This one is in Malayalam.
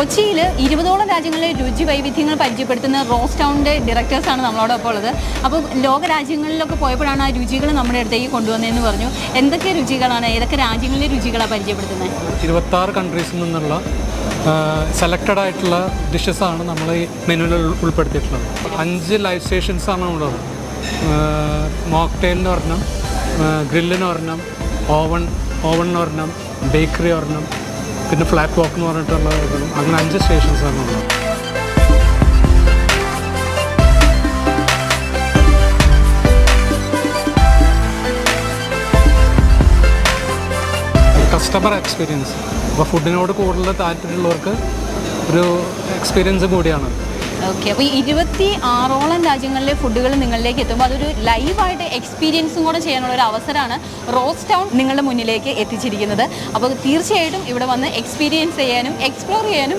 കൊച്ചിയിൽ 20ഓളം രാജ്യങ്ങളിലെ രുചി വൈവിധ്യങ്ങൾ പരിചയപ്പെടുത്തുന്ന റോസ് ടൗണിൻ്റെ ഡയറക്ടേഴ്സാണ് നമ്മളോടൊപ്പം ഉള്ളത്. അപ്പോൾ ലോക രാജ്യങ്ങളിലൊക്കെ പോയപ്പോഴാണ് ആ രുചികൾ നമ്മുടെ അടുത്തേക്ക് കൊണ്ടുവന്നതെന്ന് പറഞ്ഞു. എന്തൊക്കെ രുചികളാണ്, ഏതൊക്കെ രാജ്യങ്ങളിലെ രുചികളാണ് പരിചയപ്പെടുത്തുന്നത്? 26 കൺട്രീസിൽ നിന്നുള്ള സെലക്റ്റഡ് ആയിട്ടുള്ള ഡിഷസാണ് നമ്മൾ ഈ മെനുവിൽ ഉൾപ്പെടുത്തിയിട്ടുള്ളത്. 5 ലൈവ് സ്റ്റേഷൻസാണ് ഉള്ളത്. മോക്ടെയിലിന് ഒരെണ്ണം, ഗ്രില്ലിന് ഒരെണ്ണം, ഓവണിന് ഒരെണ്ണം, ബേക്കറി ഒരെണ്ണം, പിന്നെ ഫ്ലാറ്റ് വാക്ക് എന്ന് പറഞ്ഞിട്ടുള്ള അങ്ങനെ 5 സ്റ്റേഷൻസാണ് ഉള്ളത്. കസ്റ്റമർ എക്സ്പീരിയൻസ്, അപ്പോൾ ഫുഡിനോട് കൂടുതൽ താല്പര്യമുള്ളവർക്ക് ഒരു എക്സ്പീരിയൻസ് കൂടിയാണ്. ഓക്കെ, അപ്പോൾ 26ഓളം രാജ്യങ്ങളിലെ ഫുഡുകൾ നിങ്ങളിലേക്ക് എത്തുമ്പോൾ അതൊരു ലൈവായിട്ട് എക്സ്പീരിയൻസും കൂടെ ചെയ്യാനുള്ള ഒരു അവസരമാണ് റോസ് ടൗൺ നിങ്ങളുടെ മുന്നിലേക്ക് എത്തിച്ചിരിക്കുന്നത്. അപ്പോൾ തീർച്ചയായിട്ടും ഇവിടെ വന്ന് എക്സ്പീരിയൻസ് ചെയ്യാനും എക്സ്പ്ലോർ ചെയ്യാനും